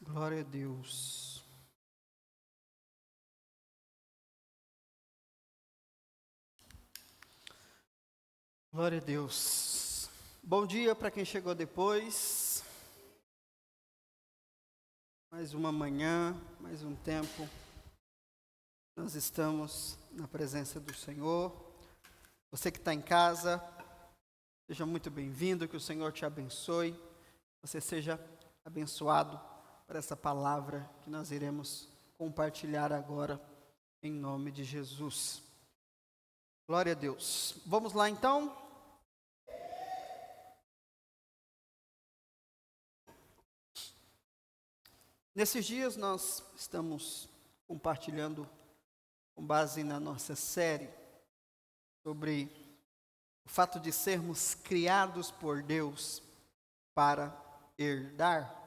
Glória a Deus. Glória a Deus. Bom dia para quem chegou depois. Mais uma manhã, mais um tempo. Nós estamos na presença do Senhor. Você que está em casa, seja muito bem-vindo, que o Senhor te abençoe. Você seja abençoado por essa palavra que nós iremos compartilhar agora, em nome de Jesus. Glória a Deus. Vamos lá então. Nesses dias nós estamos compartilhando, com base na nossa série, sobre o fato de sermos criados por Deus para herdar.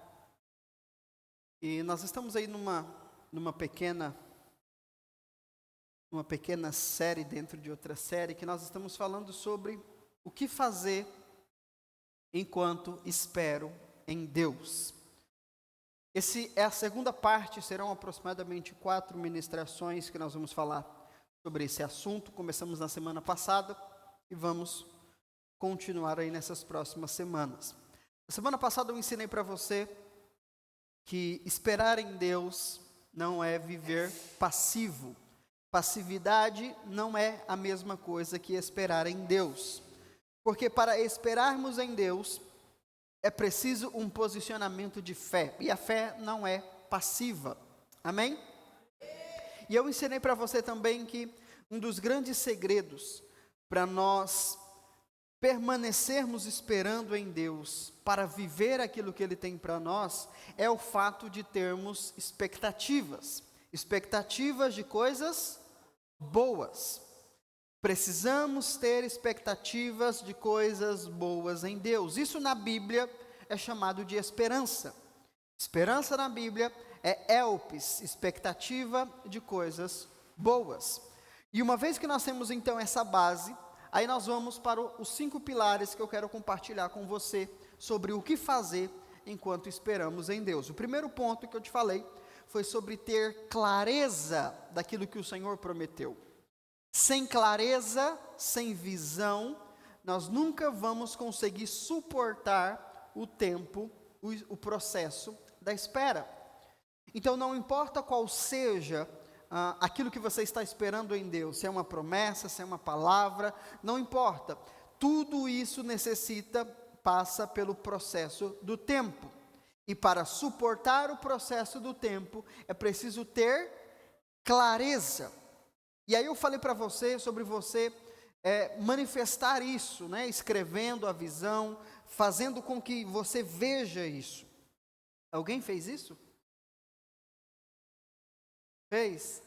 E nós estamos aí numa pequena série dentro de outra série, que nós estamos falando sobre o que fazer enquanto espero em Deus. Essa é a segunda parte, serão aproximadamente 4 ministrações que nós vamos falar sobre esse assunto. Começamos na semana passada e vamos continuar aí nessas próximas semanas. Na semana passada eu ensinei para você que esperar em Deus não é viver passivo. Passividade não é a mesma coisa que esperar em Deus. Porque para esperarmos em Deus, é preciso um posicionamento de fé. E a fé não é passiva. Amém? E eu ensinei para você também que um dos grandes segredos para nós permanecermos esperando em Deus, para viver aquilo que Ele tem para nós, é o fato de termos expectativas. Expectativas de coisas boas. Precisamos ter expectativas de coisas boas em Deus. Isso na Bíblia é chamado de esperança. Esperança na Bíblia é elpis, expectativa de coisas boas. E uma vez que nós temos então essa base, aí nós vamos para os 5 pilares que eu quero compartilhar com você sobre o que fazer enquanto esperamos em Deus. O primeiro ponto que eu te falei foi sobre ter clareza daquilo que o Senhor prometeu. Sem clareza, sem visão, nós nunca vamos conseguir suportar o tempo, o processo da espera. Então não importa qual seja aquilo que você está esperando em Deus, se é uma promessa, se é uma palavra, não importa. Tudo isso passa pelo processo do tempo. E para suportar o processo do tempo, é preciso ter clareza. E aí eu falei para você sobre você manifestar isso, né? Escrevendo a visão, fazendo com que você veja isso. Alguém fez isso? Fez?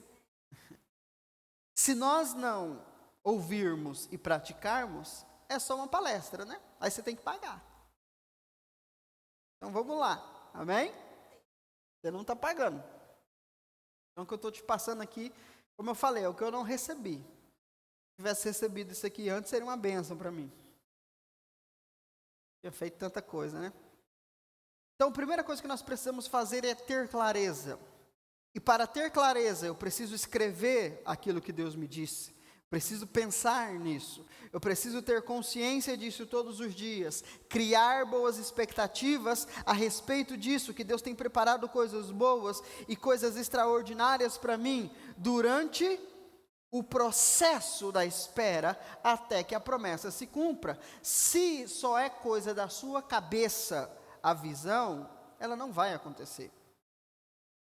Se nós não ouvirmos e praticarmos, é só uma palestra, né? Aí você tem que pagar. Então vamos lá, amém? Você não está pagando. Então o que eu estou te passando aqui, como eu falei, é o que eu não recebi. Se tivesse recebido isso aqui antes, seria uma bênção para mim. Tinha feito tanta coisa, né? Então a primeira coisa que nós precisamos fazer é ter clareza. E para ter clareza, eu preciso escrever aquilo que Deus me disse. Preciso pensar nisso. Eu preciso ter consciência disso todos os dias. Criar boas expectativas a respeito disso, que Deus tem preparado coisas boas e coisas extraordinárias para mim durante o processo da espera até que a promessa se cumpra. Se só é coisa da sua cabeça a visão, ela não vai acontecer.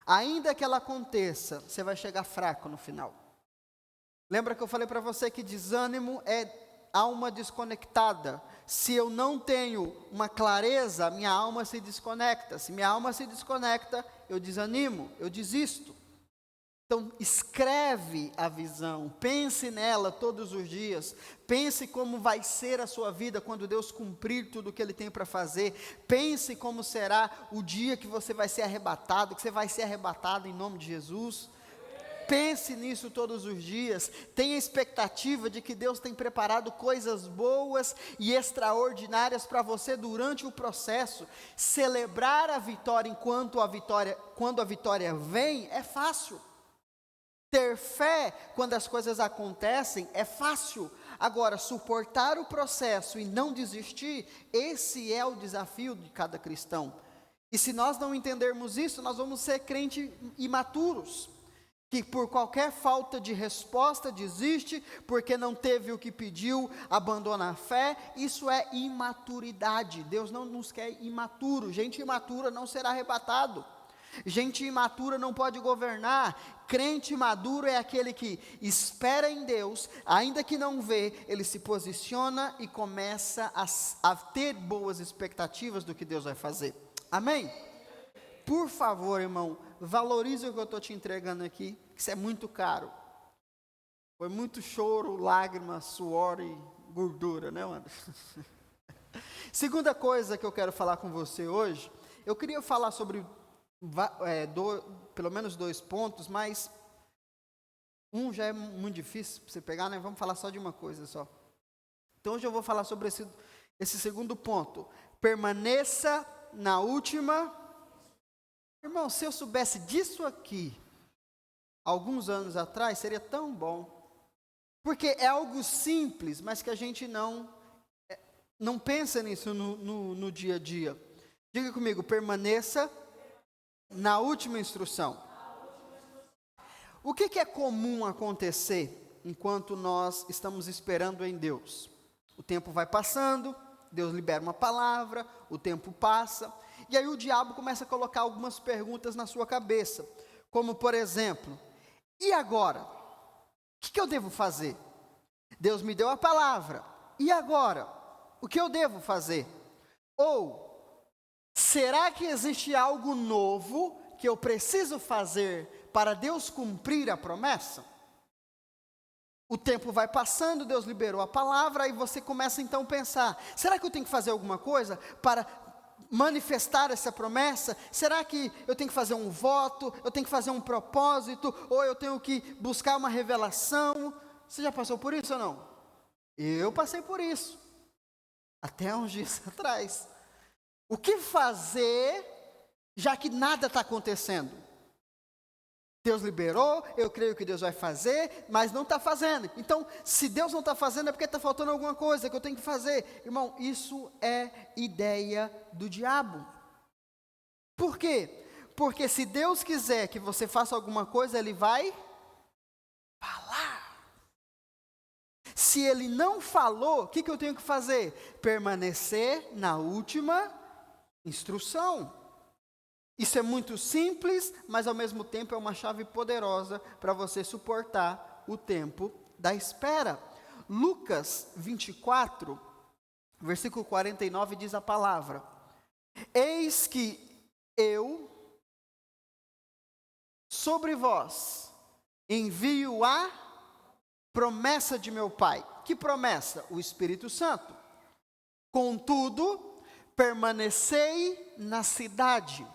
Ainda que ela aconteça, você vai chegar fraco no final. Lembra que eu falei para você que desânimo é alma desconectada. Se eu não tenho uma clareza, minha alma se desconecta. Se minha alma se desconecta, eu desanimo, eu desisto. Então, escreve a visão, pense nela todos os dias, pense como vai ser a sua vida quando Deus cumprir tudo o que Ele tem para fazer, pense como será o dia que você vai ser arrebatado, que você vai ser arrebatado em nome de Jesus. pense nisso todos os dias, tenha expectativa de que Deus tem preparado coisas boas e extraordinárias para você durante o processo. Celebrar a vitória quando a vitória vem, é fácil. Ter fé quando as coisas acontecem é fácil. Agora, suportar o processo e não desistir, esse é o desafio de cada cristão. E se nós não entendermos isso, nós vamos ser crentes imaturos, que por qualquer falta de resposta desiste, porque não teve o que pediu, abandona a fé. Isso é imaturidade. Deus não nos quer imaturo. Gente imatura não será arrebatado. Gente imatura não pode governar. Crente maduro é aquele que espera em Deus, ainda que não vê, ele se posiciona e começa a ter boas expectativas do que Deus vai fazer. Amém? Por favor, irmão, valorize o que eu estou te entregando aqui, que isso é muito caro. Foi muito choro, lágrimas, suor e gordura, né, Anderson? Segunda coisa que eu quero falar com você hoje, eu queria falar sobre pelo menos 2 pontos, mas um já é muito difícil para você pegar, né? Vamos falar só de uma coisa só. Então hoje eu vou falar sobre esse segundo ponto. Permaneça na última. Irmão, se eu soubesse disso aqui alguns anos atrás, seria tão bom. Porque é algo simples, mas que a gente não pensa nisso no dia a dia. Diga comigo, permaneça na última instrução. O que é comum acontecer enquanto nós estamos esperando em Deus? O tempo vai passando, Deus libera uma palavra, o tempo passa, e aí o diabo começa a colocar algumas perguntas na sua cabeça, como por exemplo, e agora? O que eu devo fazer? Deus me deu a palavra, e agora? O que eu devo fazer? Ou, será que existe algo novo que eu preciso fazer para Deus cumprir a promessa? O tempo vai passando, Deus liberou a palavra, e você começa então a pensar, será que eu tenho que fazer alguma coisa para manifestar essa promessa? Será que eu tenho que fazer um voto, eu tenho que fazer um propósito, ou eu tenho que buscar uma revelação? Você já passou por isso ou não? Eu passei por isso, até uns dias atrás. O que fazer, já que nada está acontecendo? Deus liberou, eu creio que Deus vai fazer, mas não está fazendo. Então, se Deus não está fazendo, é porque está faltando alguma coisa que eu tenho que fazer. Irmão, isso é ideia do diabo. Por quê? Porque se Deus quiser que você faça alguma coisa, Ele vai falar. Se Ele não falou, o que eu tenho que fazer? Permanecer na última instrução. Isso é muito simples, mas ao mesmo tempo é uma chave poderosa para você suportar o tempo da espera. Lucas 24, versículo 49 diz a palavra: eis que eu sobre vós envio a promessa de meu Pai. Que promessa? O Espírito Santo. Contudo, permanecei na cidade,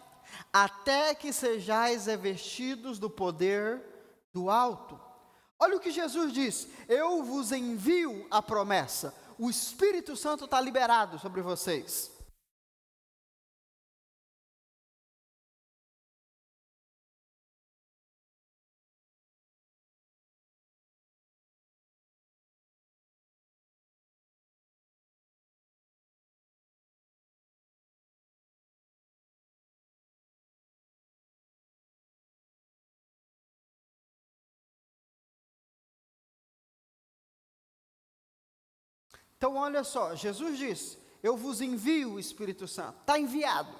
até que sejais revestidos do poder do alto. Olha o que Jesus diz: eu vos envio a promessa. O Espírito Santo está liberado sobre vocês. Então olha só, Jesus diz, eu vos envio o Espírito Santo, está enviado,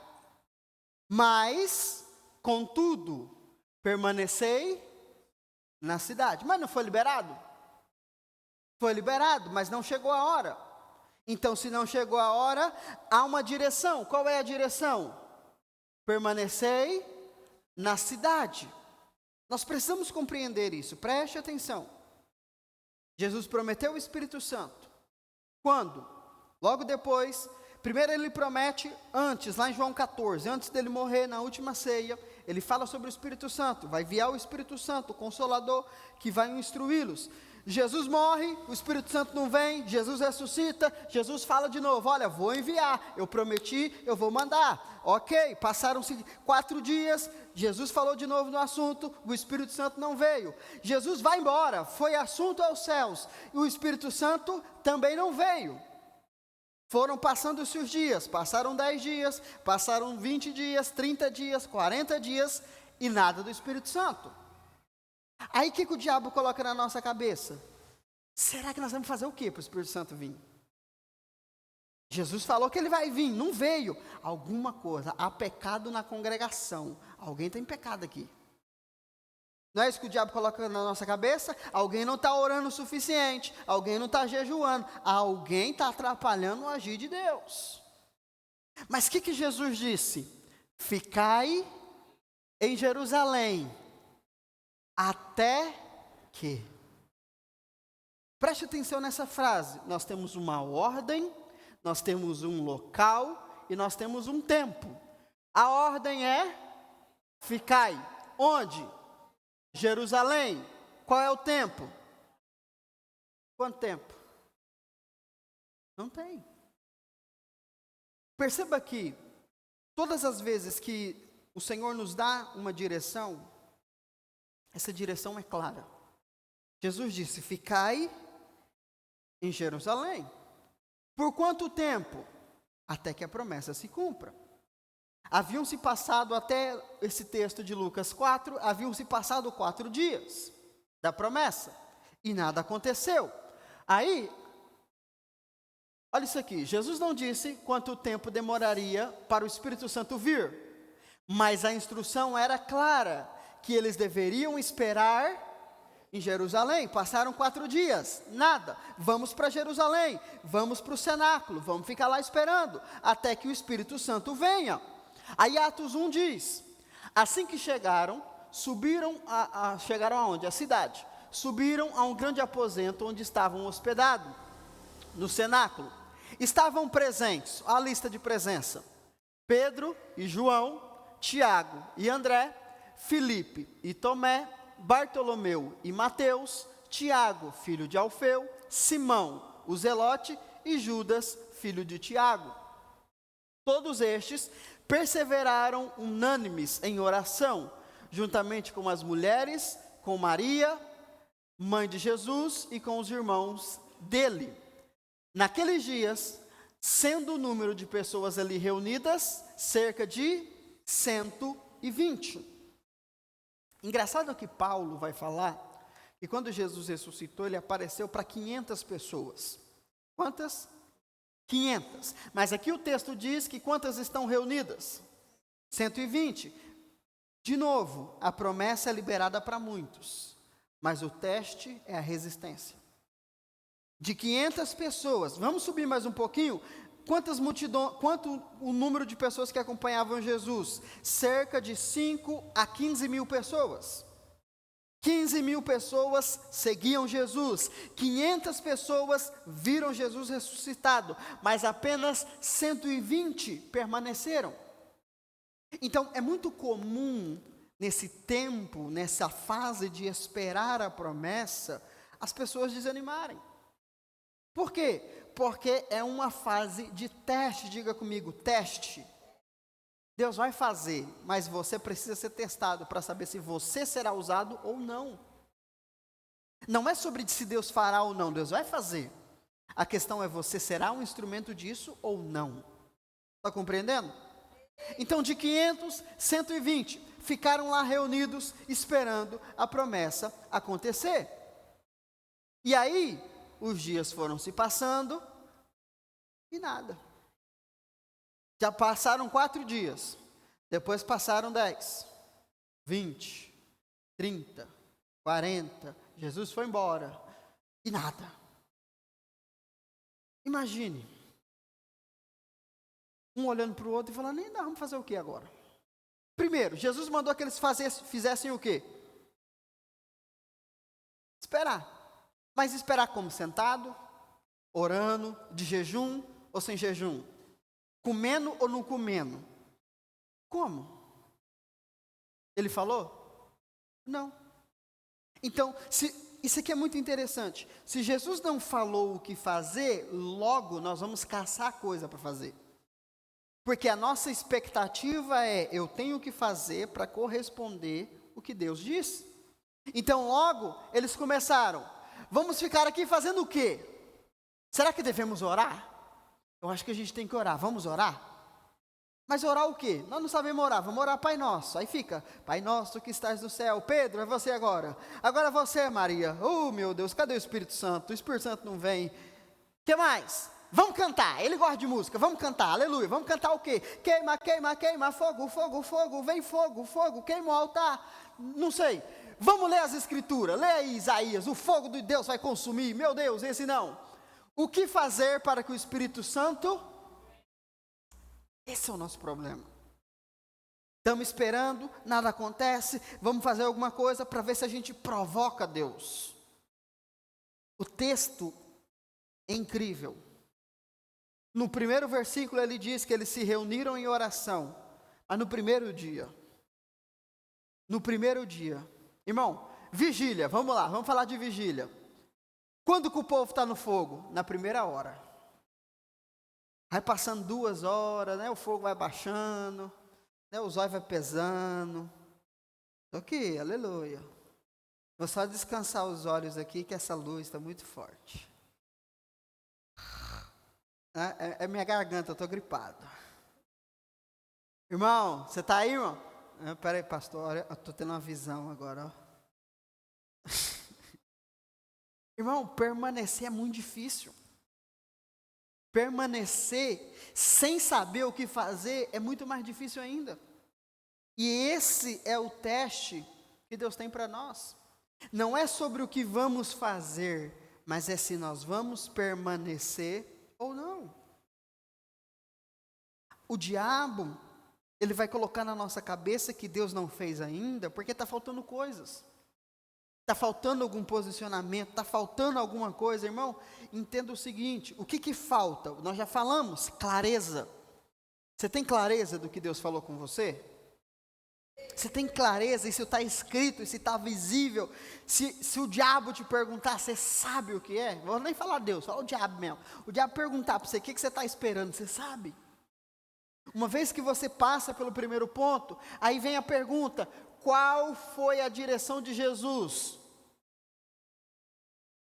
mas, contudo, permanecei na cidade. Mas não foi liberado? Foi liberado, mas não chegou a hora. Então, se não chegou a hora, há uma direção. Qual é a direção? Permanecei na cidade. Nós precisamos compreender isso, preste atenção. Jesus prometeu o Espírito Santo. Quando? Logo depois, primeiro ele promete antes, lá em João 14, antes dele morrer na última ceia, ele fala sobre o Espírito Santo, vai enviar o Espírito Santo, o Consolador, que vai instruí-los. Jesus morre, o Espírito Santo não vem, Jesus ressuscita, Jesus fala de novo, olha, vou enviar, eu prometi, eu vou mandar. Ok, passaram-se 4 dias, Jesus falou de novo no assunto, o Espírito Santo não veio. Jesus vai embora, foi assunto aos céus, e o Espírito Santo também não veio. Foram passando-se os dias, passaram 10 dias, passaram 20 dias, 30 dias, 40 dias, e nada do Espírito Santo. Aí o que o diabo coloca na nossa cabeça? Será que nós vamos fazer o quê para o Espírito Santo vir? Jesus falou que ele vai vir, não veio. Alguma coisa, há pecado na congregação. Alguém tem pecado aqui. Não é isso que o diabo coloca na nossa cabeça? Alguém não está orando o suficiente, alguém não está jejuando, alguém está atrapalhando o agir de Deus. Mas o que Jesus disse? Ficai em Jerusalém, até que. Preste atenção nessa frase. Nós temos uma ordem, nós temos um local e nós temos um tempo. A ordem é: ficai. Onde? Jerusalém. Qual é o tempo? Quanto tempo? Não tem. Perceba que todas as vezes que o Senhor nos dá uma direção, essa direção é clara. Jesus disse: ficai em Jerusalém. Por quanto tempo? Até que a promessa se cumpra. Haviam se passado, até esse texto de Lucas 4, haviam se passado 4 dias da promessa, e nada aconteceu. Aí, olha isso aqui, Jesus não disse quanto tempo demoraria para o Espírito Santo vir, mas a instrução era clara, que eles deveriam esperar em Jerusalém. Passaram 4 dias, nada, vamos para Jerusalém, vamos para o cenáculo, vamos ficar lá esperando, até que o Espírito Santo venha. Aí Atos 1 diz, assim que chegaram, chegaram aonde? A cidade, subiram a um grande aposento onde estavam hospedados, no cenáculo. Estavam presentes, a lista de presença, Pedro e João, Tiago e André, Filipe e Tomé, Bartolomeu e Mateus, Tiago, filho de Alfeu, Simão, o Zelote, e Judas, filho de Tiago. Todos estes perseveraram unânimes em oração, juntamente com as mulheres, com Maria, mãe de Jesus, e com os irmãos dele. Naqueles dias, sendo o número de pessoas ali reunidas, cerca de 120. Engraçado que Paulo vai falar que quando Jesus ressuscitou, ele apareceu para 500 pessoas. Quantas? 500. Mas aqui o texto diz que quantas estão reunidas? 120. De novo, a promessa é liberada para muitos, mas o teste é a resistência. De 500 pessoas, vamos subir mais um pouquinho. Quanto o número de pessoas que acompanhavam Jesus? Cerca de 5 a 15 mil pessoas. 15 mil pessoas seguiam Jesus, 500 pessoas viram Jesus ressuscitado, mas apenas 120 permaneceram. Então é muito comum nesse tempo, nessa fase de esperar a promessa, as pessoas desanimarem. Por quê? Porque é uma fase de teste, diga comigo, teste. Deus vai fazer, mas você precisa ser testado para saber se você será usado ou não. Não é sobre se Deus fará ou não, Deus vai fazer. A questão é, você será um instrumento disso ou não? Está compreendendo? Então de 500, 120 ficaram lá reunidos esperando a promessa acontecer. E aí, os dias foram se passando e nada. Já passaram 4 dias, depois passaram 10, 20, 30, 40, Jesus foi embora, e nada. Imagine, um olhando para o outro e falando, nem dá, vamos fazer o que agora? Primeiro, Jesus mandou que eles fizessem o quê? Esperar. Mas esperar como? Sentado, orando, de jejum ou sem jejum? Comendo ou não comendo? Como? Ele falou? Não. Então, isso aqui é muito interessante. Se Jesus não falou o que fazer, logo nós vamos caçar coisa para fazer. Porque a nossa expectativa é, eu tenho que fazer para corresponder o que Deus diz. Então, logo, eles começaram, vamos ficar aqui fazendo o quê? Será que devemos orar? Eu acho que a gente tem que orar. Vamos orar? Mas orar o quê? Nós não sabemos orar. Vamos orar Pai Nosso. Aí fica, Pai Nosso que estás no céu. Pedro, é você agora. Agora você, Maria. Oh, meu Deus, cadê o Espírito Santo? O Espírito Santo não vem. O que mais? Vamos cantar. Ele gosta de música. Vamos cantar. Aleluia. Vamos cantar o quê? Queima, queima, queima. Fogo, fogo, fogo. Vem fogo, fogo. Queima o altar. Não sei. Vamos ler as escrituras. Lê aí Isaías. O fogo de Deus vai consumir. Meu Deus, esse não. O que fazer para que o Espírito Santo... Esse é o nosso problema. Estamos esperando, nada acontece, vamos fazer alguma coisa para ver se a gente provoca Deus. O texto é incrível. No primeiro versículo ele diz que eles se reuniram em oração, mas no primeiro dia, irmão, vigília, vamos lá, vamos falar de vigília. Quando que o povo está no fogo? Na primeira hora. Vai passando 2 horas, né, o fogo vai baixando, né, o zóio vai pesando. Ok, aleluia. Vou só descansar os olhos aqui, que essa luz está muito forte. É minha garganta, eu estou gripado. Irmão, você está aí, irmão? Peraí, pastor, eu estou tendo uma visão agora. Ó. Irmão, permanecer é muito difícil. Permanecer sem saber o que fazer é muito mais difícil ainda. E esse é o teste que Deus tem para nós. Não é sobre o que vamos fazer, mas é se nós vamos permanecer ou não. O diabo, ele vai colocar na nossa cabeça que Deus não fez ainda, porque está faltando coisas. Está faltando algum posicionamento, está faltando alguma coisa, irmão. Entenda o seguinte, o que falta? Nós já falamos, clareza. Você tem clareza do que Deus falou com você? Você tem clareza, isso está escrito, isso está visível. Se o diabo te perguntar, você sabe o que é? Vou nem falar Deus, fala o diabo mesmo. O diabo perguntar para você, o que você está esperando? Você sabe? Uma vez que você passa pelo primeiro ponto, aí vem a pergunta, qual foi a direção de Jesus?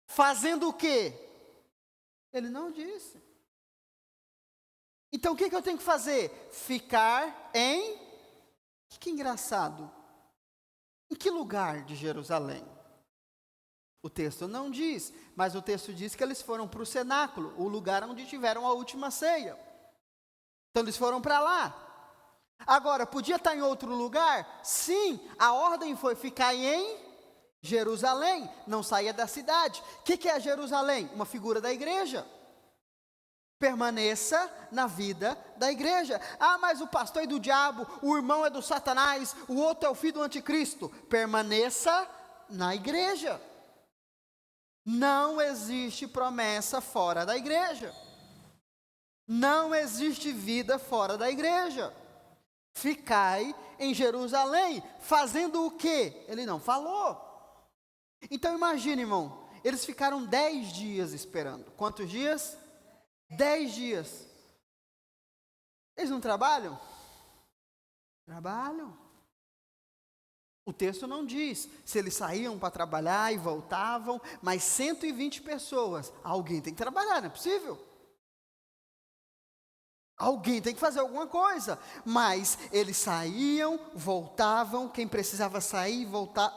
Fazendo o quê? Ele não disse. Então o que eu tenho que fazer? Ficar em... Que engraçado. Em que lugar de Jerusalém? O texto não diz, mas o texto diz que eles foram para o cenáculo, o lugar onde tiveram a última ceia. Então eles foram para lá. Agora, podia estar em outro lugar? Sim, a ordem foi ficar em Jerusalém, não saia da cidade. O que é Jerusalém? Uma figura da igreja. Permaneça na vida da igreja. Ah, mas o pastor é do diabo, o irmão é do Satanás, o outro é o filho do anticristo. Permaneça na igreja. Não existe promessa fora da igreja. Não existe vida fora da igreja. Ficai em Jerusalém, fazendo o quê? Ele não falou. Então imagine, irmão, eles ficaram 10 dias esperando. Quantos dias? 10 dias. Eles não trabalham? Trabalham. O texto não diz se eles saíam para trabalhar e voltavam, mas 120 pessoas. Alguém tem que trabalhar, não é possível? Alguém tem que fazer alguma coisa, mas eles saíam, voltavam, quem precisava sair,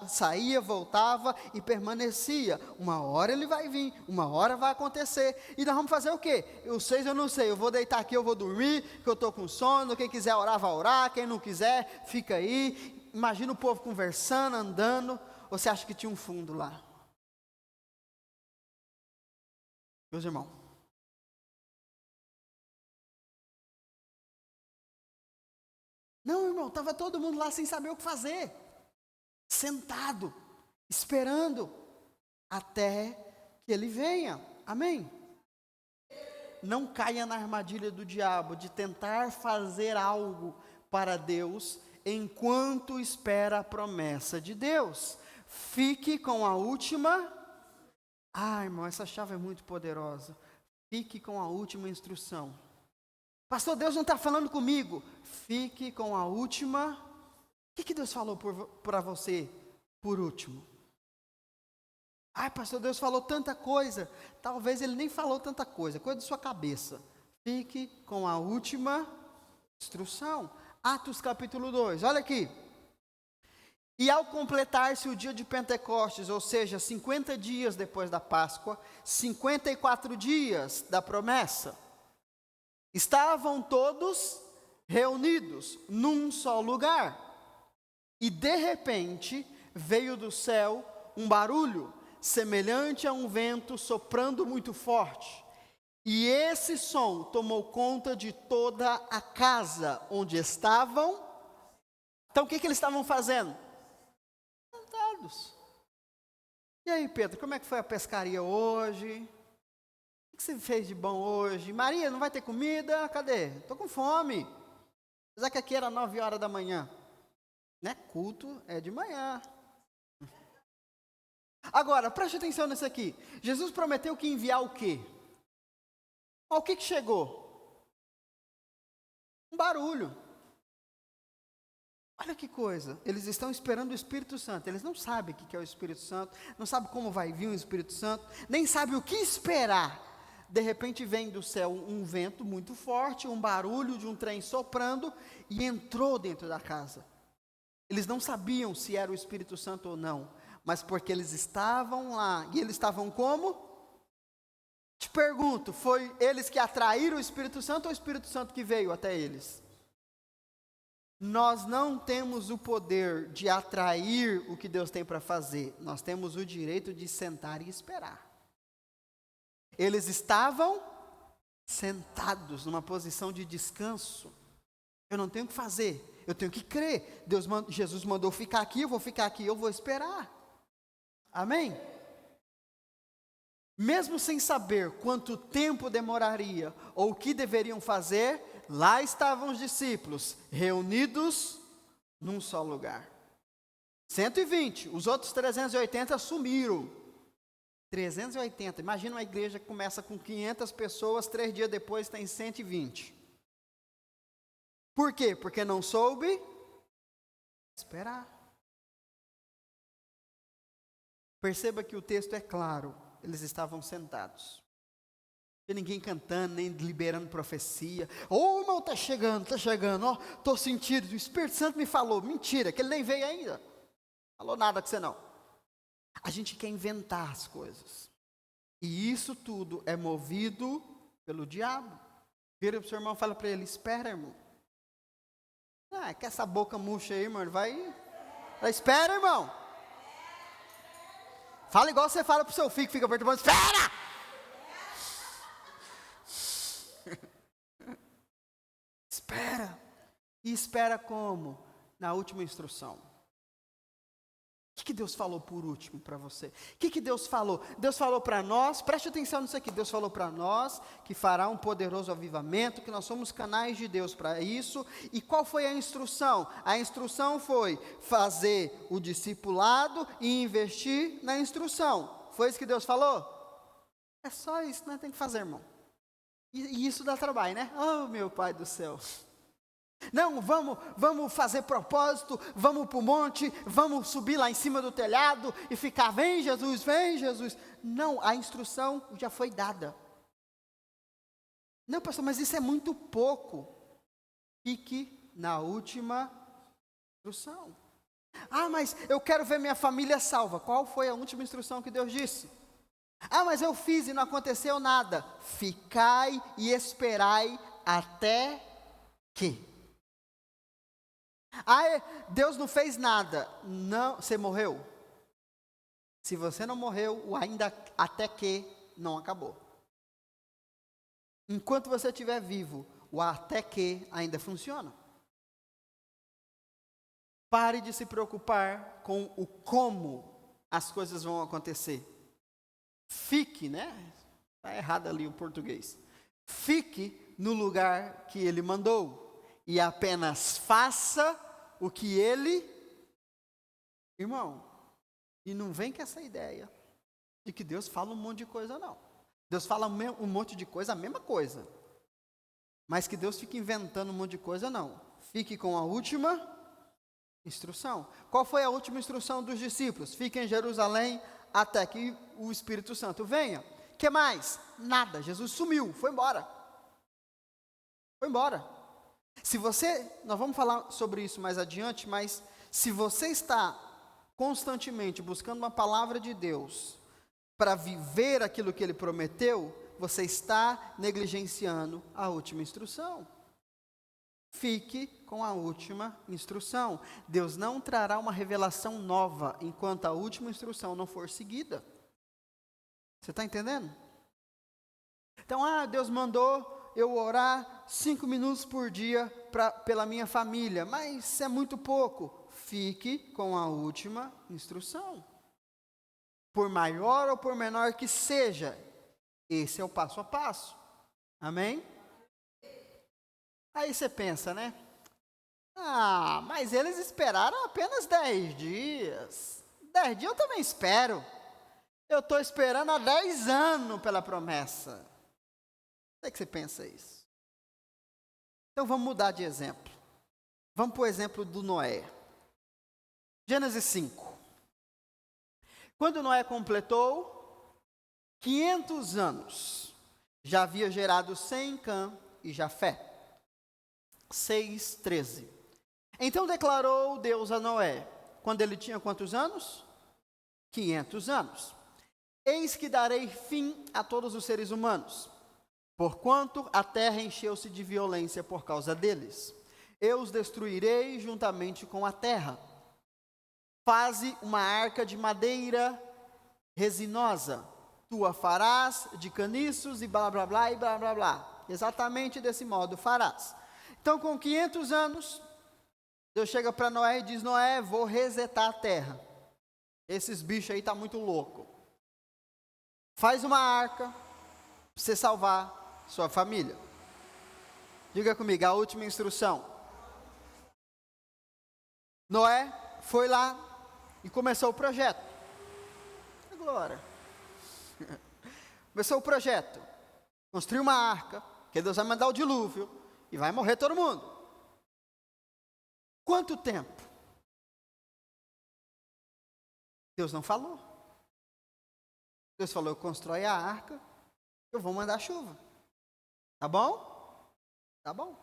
saía, voltava e permanecia. Uma hora ele vai vir, uma hora vai acontecer, e nós vamos fazer o quê? Vocês eu não sei, eu vou deitar aqui, eu vou dormir, que eu estou com sono, quem quiser orar vai orar, quem não quiser fica aí. Imagina o povo conversando, andando, ou você acha que tinha um fundo lá? Meus irmãos, não, irmão, estava todo mundo lá sem saber o que fazer, sentado, esperando, até que ele venha, amém? Não caia na armadilha do diabo, de tentar fazer algo para Deus, enquanto espera a promessa de Deus. Fique com a última. Irmão, essa chave é muito poderosa. Fique com a última instrução. Pastor, Deus não está falando comigo. Fique com a última. O que Deus falou para você por último? Pastor, Deus falou tanta coisa. Talvez Ele nem falou tanta coisa, coisa de sua cabeça. Fique com a última instrução. Atos capítulo 2, olha aqui. E ao completar-se o dia de Pentecostes, ou seja, 50 dias depois da Páscoa, 54 dias da promessa, estavam todos reunidos num só lugar. E de repente veio do céu um barulho, semelhante a um vento soprando muito forte. E esse som tomou conta de toda a casa onde estavam. Então o que eles estavam fazendo? Sentados. E aí, Pedro, como é que foi a pescaria hoje? O que você fez de bom hoje? Maria, não vai ter comida? Cadê? Estou com fome. Apesar que aqui era 9 horas da manhã. Né? Culto é de manhã. Agora, preste atenção nisso aqui. Jesus prometeu que ia enviar o quê? O que chegou? Um barulho. Olha que coisa, eles estão esperando o Espírito Santo, eles não sabem o que é o Espírito Santo, não sabem como vai vir o Espírito Santo, nem sabem o que esperar. De repente vem do céu um vento muito forte, um barulho de um trem soprando e entrou dentro da casa. Eles não sabiam se era o Espírito Santo ou não, mas porque eles estavam lá, e eles estavam como? Te pergunto, foi eles que atraíram o Espírito Santo ou o Espírito Santo que veio até eles? Nós não temos o poder de atrair o que Deus tem para fazer, nós temos o direito de sentar e esperar. Eles estavam sentados numa posição de descanso. Eu não tenho o que fazer, eu tenho que crer. Jesus mandou ficar aqui, eu vou ficar aqui, eu vou esperar. Amém? Mesmo sem saber quanto tempo demoraria ou o que deveriam fazer, lá estavam os discípulos, reunidos num só lugar. 120, os outros 380 sumiram. 380, imagina uma igreja que começa com 500 pessoas, 3 dias depois tem 120. Por quê? Porque não soube esperar. Perceba que o texto é claro. Eles estavam sentados. Não tinha ninguém cantando, nem liberando profecia. Irmão, está chegando, estou sentindo, o Espírito Santo me falou. Mentira, que ele nem veio ainda. Falou nada com você não. A gente quer inventar as coisas. E isso tudo é movido pelo diabo. Vira para o seu irmão e fala para ele, espera, irmão. Que essa boca murcha aí, irmão, espera, irmão. Fala igual você fala pro seu filho que fica perturbando. Espera! Espera. E espera como? Na última instrução. O que Deus falou por último para você? O que Deus falou? Deus falou para nós, preste atenção nisso aqui. Deus falou para nós que fará um poderoso avivamento, que nós somos canais de Deus para isso. E qual foi a instrução? A instrução foi fazer o discipulado e investir na instrução. Foi isso que Deus falou? É só isso que nós temos que fazer, irmão. E isso dá trabalho, né? Oh, meu Pai do céu. Não, vamos fazer propósito, vamos para o monte, vamos subir lá em cima do telhado e ficar, vem Jesus, vem Jesus. Não, a instrução já foi dada. Não, pastor, mas isso é muito pouco. Fique na última instrução. Mas eu quero ver minha família salva. Qual foi a última instrução que Deus disse? Mas eu fiz e não aconteceu nada. Ficai e esperai até que. Deus não fez nada. Não, você morreu? Se você não morreu, o ainda até que não acabou. Enquanto você estiver vivo, o até que ainda funciona. Pare de se preocupar com o como as coisas vão acontecer. Fique, né? Está errado ali o português. Fique no lugar que Ele mandou. E apenas faça o que ele... Irmão, e não vem com essa ideia de que Deus fala um monte de coisa, não. Deus fala um monte de coisa, a mesma coisa. Mas que Deus fica inventando um monte de coisa, não. Fique com a última instrução. Qual foi a última instrução dos discípulos? Fiquem em Jerusalém até que o Espírito Santo venha. O que mais? Nada. Jesus sumiu, foi embora. Foi embora. Se você, nós vamos falar sobre isso mais adiante, mas se você está constantemente buscando uma palavra de Deus para viver aquilo que Ele prometeu, você está negligenciando a última instrução. Fique com a última instrução. Deus não trará uma revelação nova enquanto a última instrução não for seguida. Você está entendendo? Então, Deus mandou eu orar 5 minutos por dia pela minha família, mas é muito pouco. Fique com a última instrução. Por maior ou por menor que seja, esse é o passo a passo. Amém? Aí você pensa, né? Mas eles esperaram apenas 10 dias. 10 dias eu também espero. Eu estou esperando há 10 anos pela promessa. Como é que você pensa isso? Então vamos mudar de exemplo. Vamos para o exemplo do Noé. Gênesis 5. Quando Noé completou 500 anos, já havia gerado Sem, Cã e Jafé. 6:13. Então declarou Deus a Noé, quando ele tinha quantos anos? 500 anos. Eis que darei fim a todos os seres humanos, porquanto a terra encheu-se de violência por causa deles. Eu os destruirei juntamente com a terra. Faze uma arca de madeira resinosa, tu a farás de caniços e blá blá blá e blá blá blá. Exatamente desse modo farás. Então, com 500 anos, Deus chega para Noé e diz: Noé, vou resetar a terra. Esses bichos aí estão muito loucos. Faz uma arca para você salvar sua família. Diga comigo, a última instrução. Noé foi lá e começou o projeto. Agora. Começou o projeto. Construiu uma arca, que Deus vai mandar o dilúvio. E vai morrer todo mundo. Quanto tempo? Deus não falou. Deus falou: constrói a arca, eu vou mandar chuva. Tá bom? Tá bom.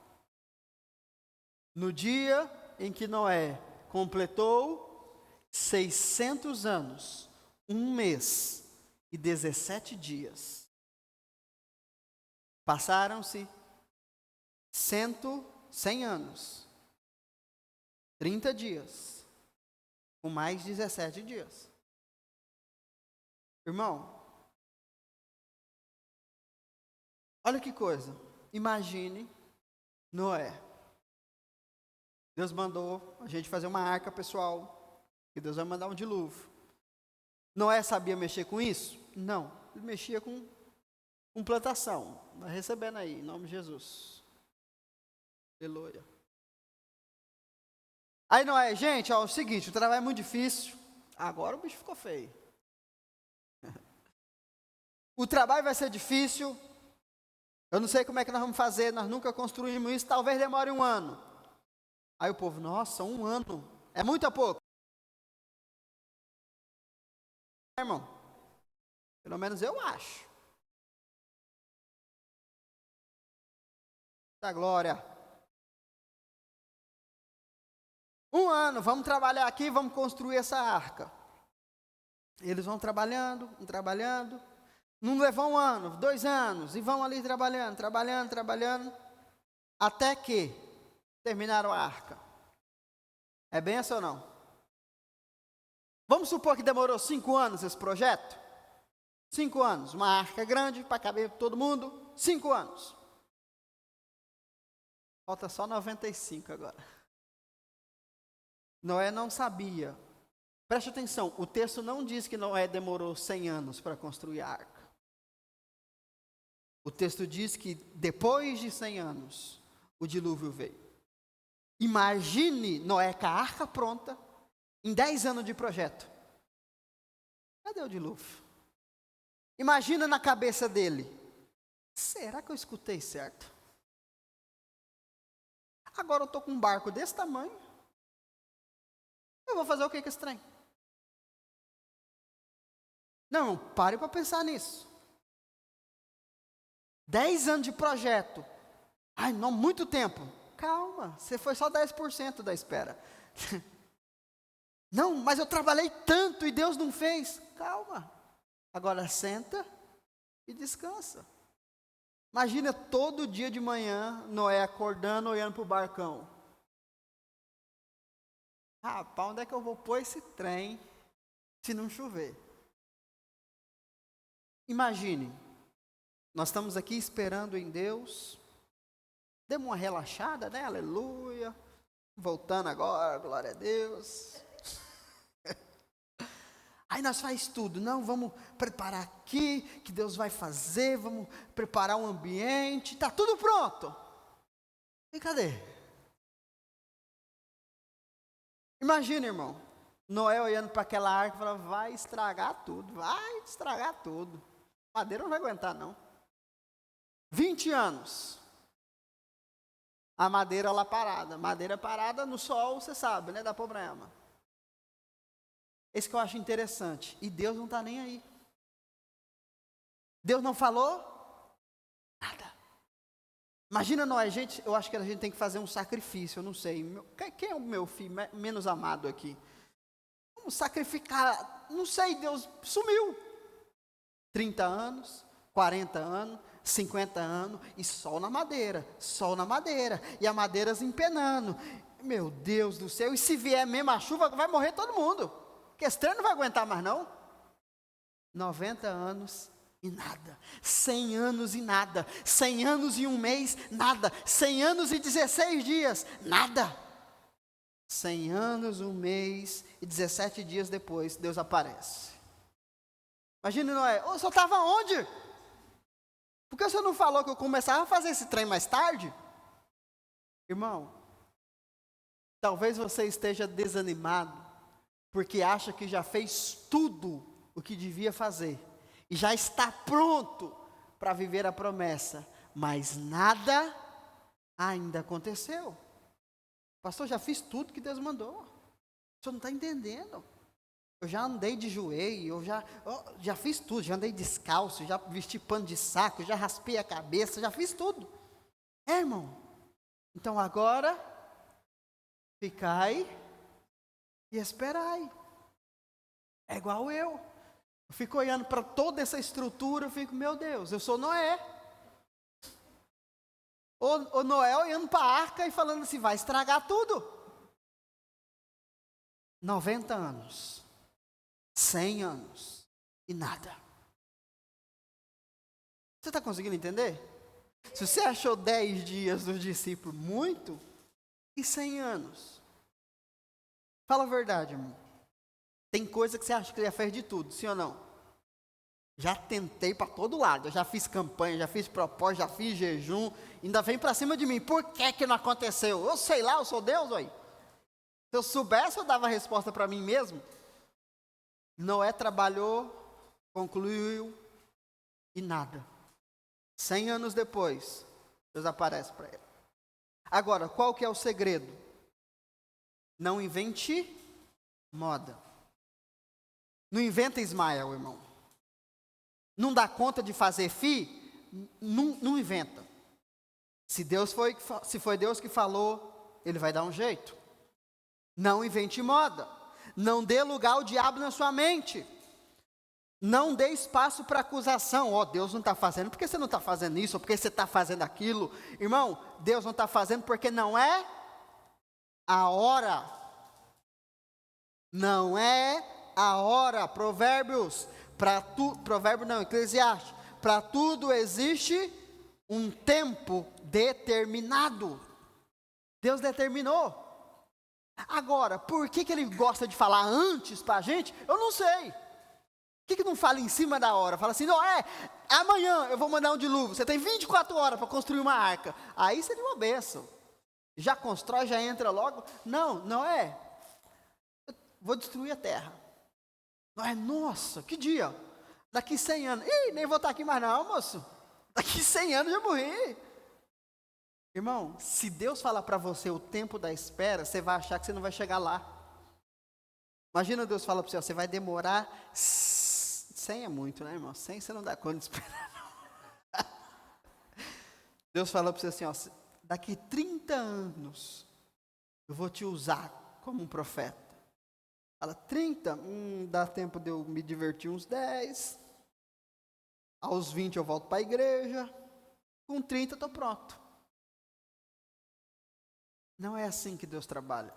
No dia em que Noé completou 600 anos, 1 mês e 17 dias, passaram-se 100 anos, 30 dias, com mais 17 dias. Irmão, olha que coisa, imagine Noé. Deus mandou a gente fazer uma arca pessoal, e Deus vai mandar um dilúvio. Noé sabia mexer com isso? Não, ele mexia com plantação. Vai recebendo aí, em nome de Jesus. Aleluia. Aí Noé, gente, é o seguinte, o trabalho é muito difícil. Agora o bicho ficou feio. O trabalho vai ser difícil. Eu não sei como é que nós vamos fazer, nós nunca construímos isso, talvez demore 1 ano. Aí o povo, nossa, 1 ano, é muito ou pouco? Irmão, pelo menos eu acho. Da glória. 1 ano, vamos trabalhar aqui, vamos construir essa arca. Eles vão trabalhando, não levou 1 ano, 2 anos, e vão ali trabalhando, até que terminaram a arca. É benção ou não? Vamos supor que demorou 5 anos esse projeto? 5 anos, uma arca grande para caber todo mundo, 5 anos. Falta só 95 agora. Noé não sabia. Preste atenção, o texto não diz que Noé demorou 100 anos para construir a arca. O texto diz que depois de 100 anos, o dilúvio veio. Imagine Noé com a arca pronta, em 10 anos de projeto. Cadê o dilúvio? Imagina na cabeça dele, será que eu escutei certo? Agora eu estou com um barco desse tamanho, eu vou fazer o que com esse trem? Não, pare para pensar nisso. 10 anos de projeto. Ai, não, muito tempo. Calma, você foi só 10% da espera. Não, mas eu trabalhei tanto e Deus não fez. Calma. Agora senta e descansa. Imagina todo dia de manhã, Noé acordando, olhando para o barcão. Rapaz, onde é que eu vou pôr esse trem se não chover? Imagine, nós estamos aqui esperando em Deus, demos uma relaxada, né? Aleluia. Voltando agora, glória a Deus. Aí nós faz tudo, não, vamos preparar aqui, que Deus vai fazer, vamos preparar um ambiente, está tudo pronto. E cadê? Imagina, irmão, Noé olhando para aquela arca e falando, vai estragar tudo. Madeira não vai aguentar, não. 20 anos. A madeira lá parada. Madeira parada no sol, você sabe, né? Dá problema. Esse que eu acho interessante. E Deus não está nem aí. Deus não falou nada. Imagina nós, gente, eu acho que a gente tem que fazer um sacrifício, eu não sei. Quem é o meu filho menos amado aqui? Vamos sacrificar, não sei, Deus sumiu. 30 anos, 40 anos, 50 anos, e sol na madeira, e a madeira empenando. Meu Deus do céu, e se vier mesmo a chuva, vai morrer todo mundo. Porque esse trem não vai aguentar mais não. 90 anos e nada, 100 anos e nada, 100 anos e um mês, nada, 100 anos e 16 dias, nada. 100 anos, um mês e 17 dias depois, Deus aparece. Imagina Noé, o senhor estava onde? Por que o senhor não falou que eu começava a fazer esse trem mais tarde? Irmão, talvez você esteja desanimado, porque acha que já fez tudo o que devia fazer, e já está pronto para viver a promessa, mas nada ainda aconteceu. Pastor, já fiz tudo que Deus mandou, o senhor não está entendendo. Eu já andei de joelho, eu já fiz tudo, já andei descalço, já vesti pano de saco, já raspei a cabeça, já fiz tudo. Irmão, então agora, ficai e esperai. É igual eu fico olhando para toda essa estrutura, eu fico, meu Deus, eu sou Noé. O Noé olhando para a arca e falando assim, vai estragar tudo. 90 anos. 100 anos e nada. Você está conseguindo entender? Se você achou 10 dias dos discípulos muito, e 100 anos? Fala a verdade, irmão. Tem coisa que você acha que já fez de tudo, sim ou não? Já tentei para todo lado, eu já fiz campanha, já fiz propósito, já fiz jejum, ainda vem para cima de mim, por que não aconteceu? Eu sei lá, eu sou Deus, oi. Se eu soubesse, eu dava a resposta para mim mesmo. Noé trabalhou, concluiu e nada. 100 anos depois, Deus aparece para ele. Agora, qual que é o segredo? Não invente moda. Não inventa Ismael, irmão. Não dá conta de fazer não inventa. Se foi Deus que falou, Ele vai dar um jeito. Não invente moda. Não dê lugar ao diabo na sua mente. Não dê espaço para acusação. Deus não está fazendo, por que você não está fazendo isso? Ou por que você está fazendo aquilo? Irmão, Deus não está fazendo porque não é a hora. Não é a hora. Eclesiastes. Para tudo existe um tempo determinado. Deus determinou. Agora, por que Ele gosta de falar antes para a gente? Eu não sei. Por que não fala em cima da hora? Fala assim, amanhã eu vou mandar um dilúvio. Você tem 24 horas para construir uma arca. Aí seria uma bênção. Já constrói, já entra logo. Não, Noé, vou destruir a terra. Noé, nossa, que dia? Daqui 100 anos. Ih, nem vou estar aqui mais não, moço. Daqui 100 anos eu já morri. Irmão, se Deus falar para você o tempo da espera, você vai achar que você não vai chegar lá. Imagina Deus falar para você, ó, você vai demorar 100 é muito, né, irmão? 100 você não dá conta de esperar, não. Deus falou para você assim, ó, daqui 30 anos eu vou te usar como um profeta. Fala, 30? Dá tempo de eu me divertir uns 10. Aos 20 eu volto para a igreja. Com 30 eu estou pronto. Não é assim que Deus trabalha.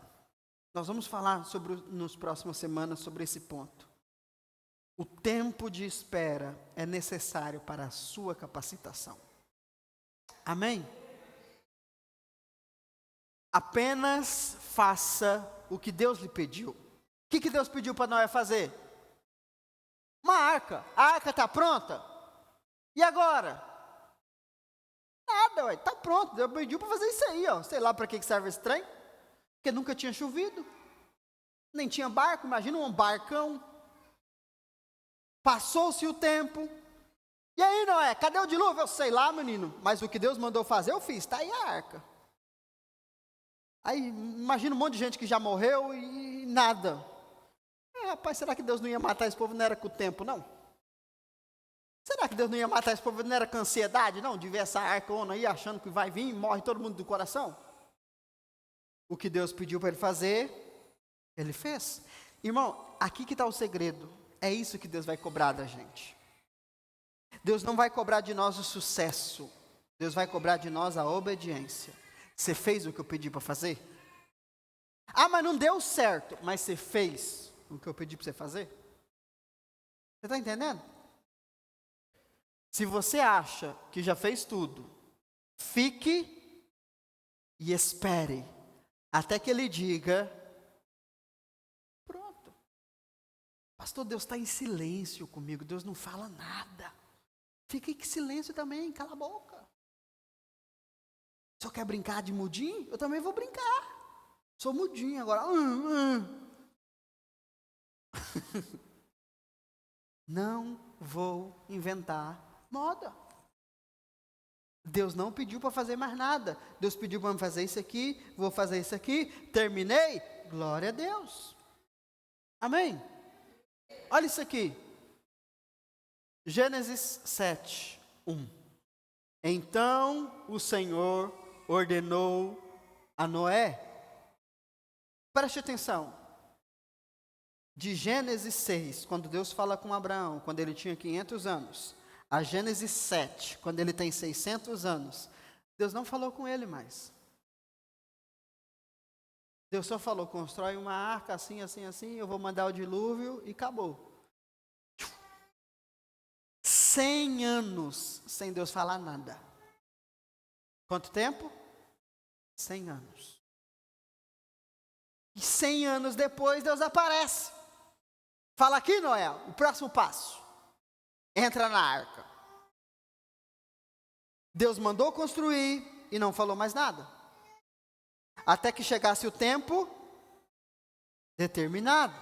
Nós vamos falar nas próximas semanas sobre esse ponto. O tempo de espera é necessário para a sua capacitação. Amém? Apenas faça o que Deus lhe pediu. O que Deus pediu para Noé fazer? Uma arca. A arca está pronta? E agora? Nada, ué, está pronto. Deus pediu para fazer isso aí, ó. Sei lá para que serve esse trem. Porque nunca tinha chovido. Nem tinha barco, imagina um barcão. Passou-se o tempo. E aí, Noé, cadê o dilúvio? Eu sei lá, menino. Mas o que Deus mandou fazer, eu fiz. Está aí a arca. Aí, imagina um monte de gente que já morreu e nada. Rapaz, será que Deus não ia matar esse povo? Não era com o tempo, não? Será que Deus não ia matar esse povo? Não era com ansiedade, não? De ver essa arcona aí, achando que vai vir e morre todo mundo do coração? O que Deus pediu para ele fazer, ele fez. Irmão, aqui que está o segredo. É isso que Deus vai cobrar da gente. Deus não vai cobrar de nós o sucesso. Deus vai cobrar de nós a obediência. Você fez o que eu pedi para fazer? Ah, mas não deu certo. Mas você fez o que eu pedi para você fazer? Você está entendendo? Se você acha que já fez tudo, fique e espere até que ele diga, pronto. Pastor, Deus está em silêncio comigo, Deus não fala nada. Fique em silêncio também, cala a boca. Só quer brincar de mudinho? Eu também vou brincar. Sou mudinho agora. Não vou inventar moda. Deus não pediu para fazer mais nada. Deus pediu para fazer isso aqui, vou fazer isso aqui, terminei, glória a Deus. Amém? Olha isso aqui. Gênesis 7, 1. Então o Senhor ordenou a Noé. Preste atenção. De Gênesis 6, quando Deus fala com Abraão, quando ele tinha 500 anos, a Gênesis 7, quando ele tem 600 anos, Deus não falou com ele mais. Deus só falou, constrói uma arca assim, assim, assim, eu vou mandar o dilúvio e acabou. 100 anos sem Deus falar nada. Quanto tempo? 100 anos. E 100 anos depois Deus aparece. Fala aqui, Noé, o próximo passo. Entra na arca. Deus mandou construir e não falou mais nada. Até que chegasse o tempo determinado.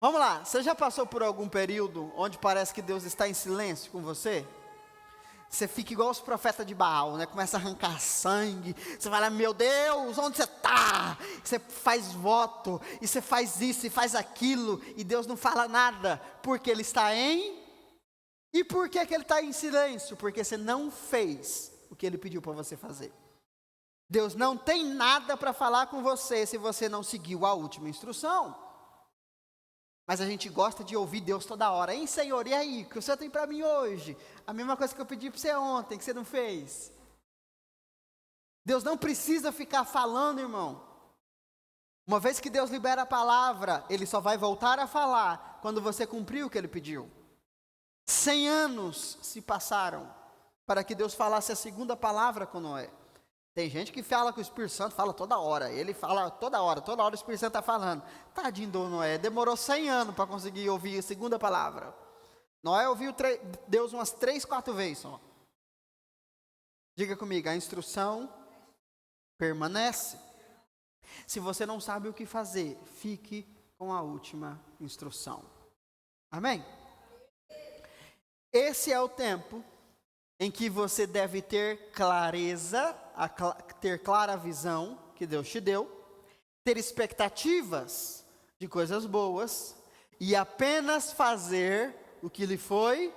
Vamos lá, você já passou por algum período onde parece que Deus está em silêncio com você? Você fica igual os profetas de Baal, né? Começa a arrancar sangue. Você fala, meu Deus, onde você está? Você faz voto, e você faz isso, e faz aquilo, e Deus não fala nada, porque Ele está em... E por que Ele está em silêncio? Porque você não fez o que Ele pediu para você fazer. Deus não tem nada para falar com você, se você não seguiu a última instrução. Mas a gente gosta de ouvir Deus toda hora. Hein, Senhor, e aí? O que o Senhor tem para mim hoje? A mesma coisa que eu pedi para você ontem, que você não fez. Deus não precisa ficar falando, irmão. Uma vez que Deus libera a palavra, Ele só vai voltar a falar quando você cumprir o que Ele pediu. 100 anos se passaram para que Deus falasse a segunda palavra com Noé. Tem gente que fala que o Espírito Santo fala toda hora. Ele fala toda hora o Espírito Santo está falando. Tadinho do Noé, demorou 100 anos para conseguir ouvir a segunda palavra. Noé ouviu Deus umas 3, 4 vezes só. Diga comigo, a instrução permanece. Se você não sabe o que fazer, fique com a última instrução. Amém? Esse é o tempo em que você deve ter clareza, ter clara visão que Deus te deu, ter expectativas de coisas boas e apenas fazer o que lhe foi.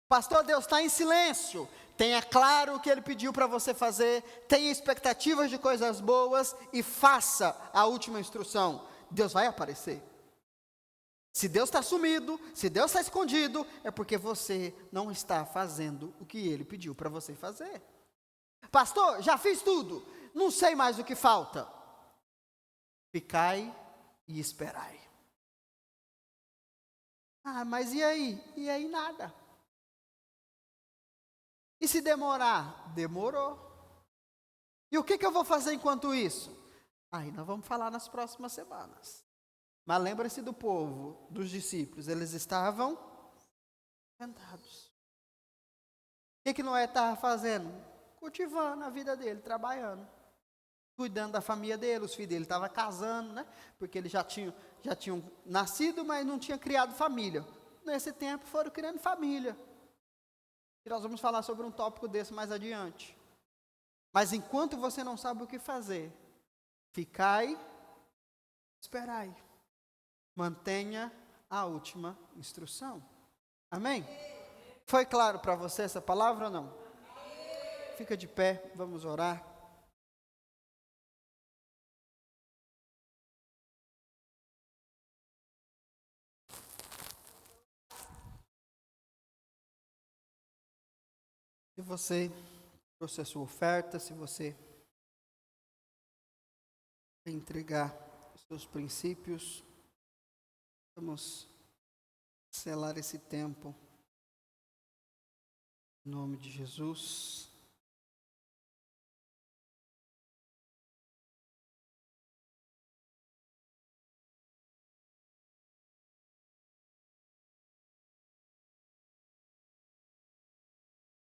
Pastor, Deus está em silêncio. Tenha claro o que Ele pediu para você fazer, tenha expectativas de coisas boas e faça a última instrução. Deus vai aparecer. Se Deus está sumido, se Deus está escondido, é porque você não está fazendo o que Ele pediu para você fazer. Pastor, já fiz tudo, não sei mais o que falta. Ficai e esperai. Ah, mas e aí? E aí nada. E se demorar? Demorou. E o que eu vou fazer enquanto isso? Aí nós vamos falar nas próximas semanas. Mas lembre-se do povo, dos discípulos, eles estavam sentados. O que Noé estava fazendo? Cultivando a vida dele, trabalhando, cuidando da família dele, os filhos dele estavam casando, né? Porque eles já tinham nascido, mas não tinham criado família. Nesse tempo foram criando família. E nós vamos falar sobre um tópico desse mais adiante. Mas enquanto você não sabe o que fazer, ficai, esperai. Mantenha a última instrução. Amém? Foi claro para você essa palavra ou não? Fica de pé, vamos orar. Se você trouxe a sua oferta, se você entregar os seus princípios, vamos selar esse tempo em nome de Jesus.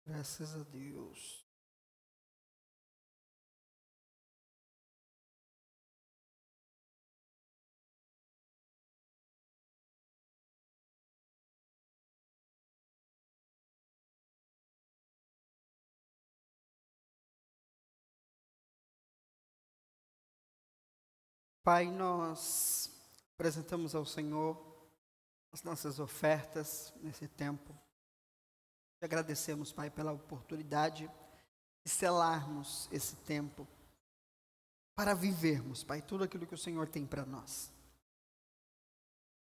Graças a Deus. Pai, nós apresentamos ao Senhor as nossas ofertas nesse tempo. Te agradecemos, Pai, pela oportunidade de selarmos esse tempo para vivermos, Pai, tudo aquilo que o Senhor tem para nós.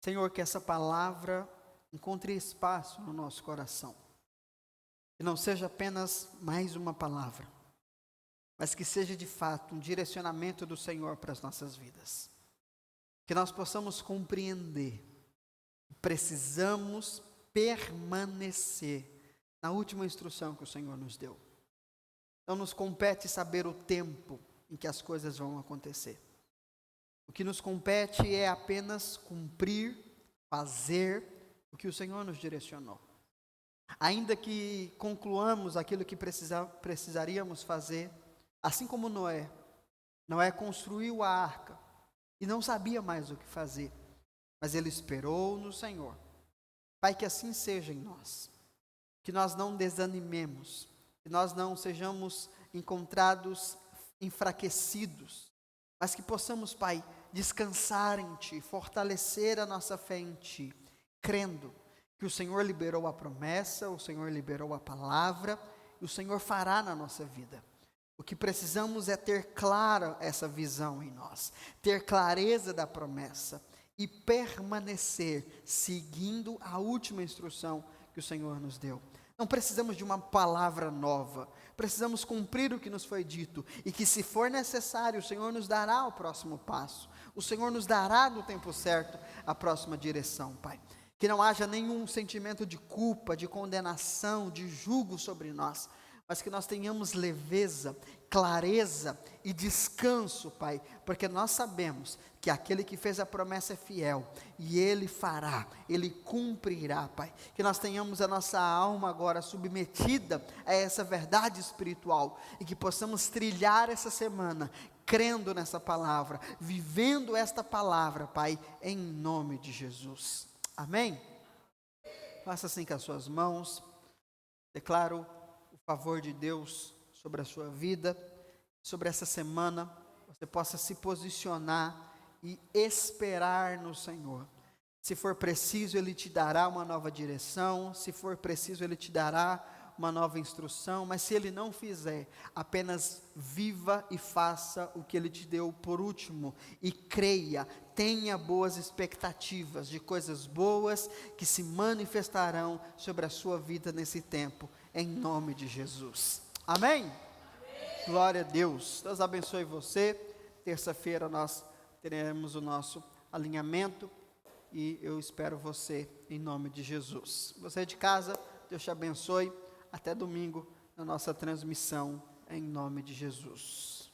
Senhor, que essa palavra encontre espaço no nosso coração. Que não seja apenas mais uma palavra, mas que seja de fato um direcionamento do Senhor para as nossas vidas. Que nós possamos compreender, precisamos permanecer na última instrução que o Senhor nos deu. Não nos compete saber o tempo em que as coisas vão acontecer. O que nos compete é apenas cumprir, fazer o que o Senhor nos direcionou. Ainda que concluamos aquilo que precisaríamos fazer, assim como Noé construiu a arca e não sabia mais o que fazer, mas ele esperou no Senhor. Pai, que assim seja em nós, que nós não desanimemos, que nós não sejamos encontrados enfraquecidos, mas que possamos, Pai, descansar em Ti, fortalecer a nossa fé em Ti, crendo que o Senhor liberou a promessa, o Senhor liberou a palavra, e o Senhor fará na nossa vida. O que precisamos é ter clara essa visão em nós, ter clareza da promessa e permanecer seguindo a última instrução que o Senhor nos deu. Não precisamos de uma palavra nova, precisamos cumprir o que nos foi dito e que, se for necessário, o Senhor nos dará o próximo passo, o Senhor nos dará no tempo certo a próxima direção, Pai. Que não haja nenhum sentimento de culpa, de condenação, de julgo sobre nós, mas que nós tenhamos leveza, clareza e descanso, Pai, porque nós sabemos que aquele que fez a promessa é fiel, e Ele fará, Ele cumprirá, Pai. Que nós tenhamos a nossa alma agora submetida a essa verdade espiritual, e que possamos trilhar essa semana, crendo nessa palavra, vivendo esta palavra, Pai, em nome de Jesus. Amém? Faça assim com as suas mãos, declaro o favor de Deus sobre a sua vida, sobre essa semana, você possa se posicionar e esperar no Senhor. Se for preciso, Ele te dará uma nova direção, se for preciso, Ele te dará uma nova instrução, mas se Ele não fizer, apenas viva e faça o que Ele te deu por último, e creia, tenha boas expectativas de coisas boas que se manifestarão sobre a sua vida nesse tempo, em nome de Jesus. Amém? Glória a Deus. Deus abençoe você. Terça-feira nós teremos o nosso alinhamento e eu espero você em nome de Jesus. Você de casa, Deus te abençoe. Até domingo na nossa transmissão em nome de Jesus.